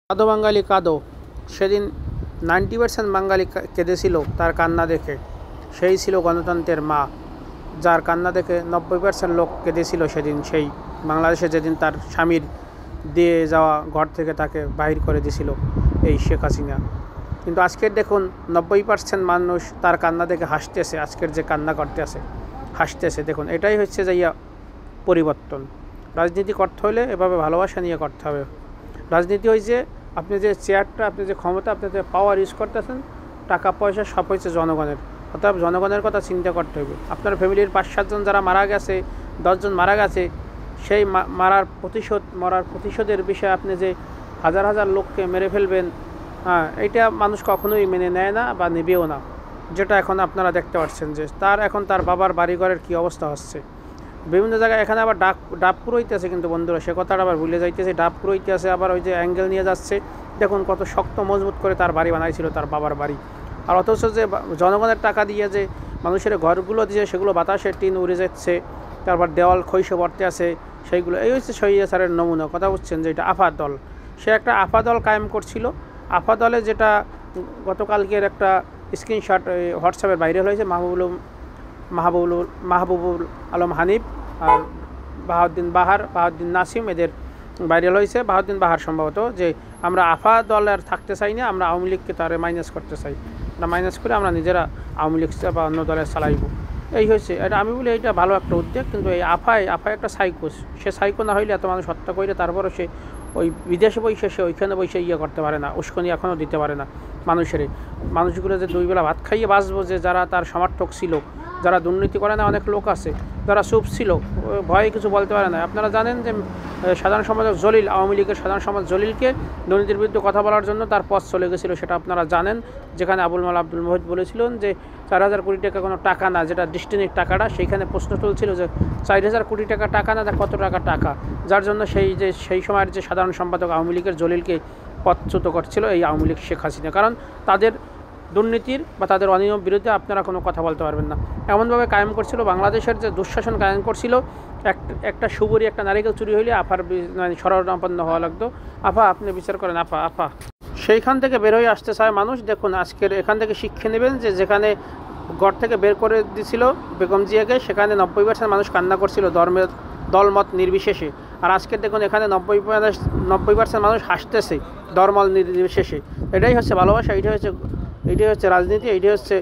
কাঁদো বাঙালি কাঁদো। সেদিন 90% বাঙালি কেঁদেছিল তার কান্না দেখে। সেই ছিল গণতন্ত্রের মা, যার কান্না দেখে 90% লোক কেঁদেছিল সেদিন। সেই বাংলাদেশে যেদিন তার স্বামীর দিয়ে যাওয়া ঘর থেকে তাকে বাহির করে দিয়েছিল এই শেখ হাসিনা। কিন্তু আজকের দেখুন 90% মানুষ তার কান্না দেখে হাসতেছে। আজকের যে কান্না করতে আছে হাসতেছে। দেখুন, এটাই হচ্ছে যাইয়া পরিবর্তন। রাজনীতি করতে হলে এভাবে ভালোবাসা নিয়ে করতে হবে। রাজনীতি হয়েছে আপনি যে চেয়ারটা, আপনি যে ক্ষমতা, আপনি যে পাওয়ার ইউজ করতেছেন, টাকা পয়সা সব হয়েছে জনগণের। অর্থাৎ জনগণের কথা চিন্তা করতে হবে। আপনার ফ্যামিলির 5-7 জন যারা মারা গেছে, 10 জন মারা গেছে, সেই মরার প্রতিশোধের বিষয়ে আপনি যে হাজার হাজার লোককে মেরে ফেলবেন, এইটা মানুষ কখনোই মেনে নেয় না বা নেবেও না। যেটা এখন আপনারা দেখতে পাচ্ছেন যে তার বাবার বাড়িঘরের কী অবস্থা হচ্ছে বিভিন্ন জায়গায়। এখানে আবার ডাব পুরোইতেছে, কিন্তু বন্ধুরা সে কথাটা আবার ভুলে যাইতেছে। ডাব পুরোইতেছে, আবার ওই যে অ্যাঙ্গেল নিয়ে যাচ্ছে। দেখুন কত শক্ত মজবুত করে তার বাড়ি বানাইছিল, তার বাবার বাড়ি। আর অথচ যে জনগণের টাকা দিয়ে যে মানুষের ঘরগুলো দিয়ে সেগুলো বাতাসের টিন উড়ে যাচ্ছে, তারপর দেওয়াল ক্ষয়িষ্ণু পড়তে আছে সেইগুলো। এই হচ্ছে স্বৈরাচারের নমুনা। কথা বুঝছেন যে এটা আফা দল। সে একটা আফা দল কায়েম করছিল। আফা দলে যেটা গতকালকের একটা স্ক্রিনশট হোয়াটসঅ্যাপের ভাইরাল হয়েছে, মাহবুবুল আলম হানিফ আর বাহাউদ্দিন নাসিম, এদের ভাইরাল হয়েছে। বাহাউদ্দিন বাহার সম্ভবত, যে আমরা আফা দল আর থাকতে চাই না, আমরা আওয়ামী লীগকে তারে মাইনাস করতে চাই। আমরা মাইনাস করে আমরা নিজেরা আওয়ামী লীগ বা অন্য দলে চালাইব। এই হয়েছে এটা। আমি বলি এইটা ভালো একটা উদ্যোগ, কিন্তু এই আফায় একটা সাইকোস। সে সাইকো না হইলে এত মানুষ হত্যা করে তারপরে সে ওই বিদেশে বসে সে ওইখানে বসে করতে পারে না, উস্কানি এখনও দিতে পারে না মানুষগুলো যে 2 বেলা ভাত খাইয়ে বাঁচবো, যে যারা তার সমর্থক ছিল, যারা দুর্নীতি করে না, অনেক লোক আছে যারা চুপ ছিল, ভয়ে কিছু বলতে পারে না। আপনারা জানেন যে সাধারণ সম্পাদক জলিল, আওয়ামী লীগের সাধারণ সম্পাদক জলিলকে দুর্নীতির বিরুদ্ধে কথা বলার জন্য তার পথ চলে গেছিলো, সেটা আপনারা জানেন। যেখানে আবুল মোহিত বলেছিলেন যে 4,000 কোটি টাকা কোনো টাকা না, যেটা ডিস্টিংক্ট টাকাটা, সেইখানে প্রশ্ন তুলছিল যে 4,000 কোটি টাকা না, তা কত টাকা, যার জন্য সেই সময়ের যে সাধারণ সম্পাদক আওয়ামী লীগের জলিলকে পথচ্যুত করছিল এই আওয়ামী লীগ শেখ হাসিনা। কারণ তাদের দুর্নীতির বা তাদের অনিয়ম বিরুদ্ধে আপনারা কোনো কথা বলতে পারবেন না, এমনভাবে কায়েম করছিল। বাংলাদেশের যে দুঃশাসন কায়েম করছিল, একটা সুবরি, একটা নারিকেল চুরি হইলে আফার শরণাপন্ন হওয়া লাগতো। আফা আপনি বিচার করেন, আফা সেইখান থেকে বের হয়ে আসতে চায় মানুষ। দেখুন আজকের এখান থেকে শিক্ষা নেবেন যে যেখানে ঘর থেকে বের করে দিছিল বেগম জিয়াকে, সেখানে 90% মানুষ কান্না করছিল দলমত নির্বিশেষে। আর আজকে দেখুন এখানে 90% মানুষ হাসতেছে দলমত নির্বিশেষে। এটাই হচ্ছে ভালোবাসা, এটাই হচ্ছে রাজনীতি, এটাই হচ্ছে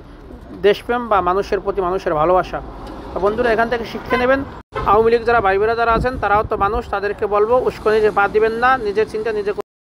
দেশপ্রেম বা মানুষের প্রতি মানুষের ভালোবাসা। বন্ধুরা এখান থেকে শিক্ষা নেবেন। আওয়ামী লীগ যারা ভাই বোনেরা যারা আছেন তারাও তো মানুষ, তাদেরকে বলবো উস্কানি যে পা দিবেন না, নিজের চিন্তা নিজে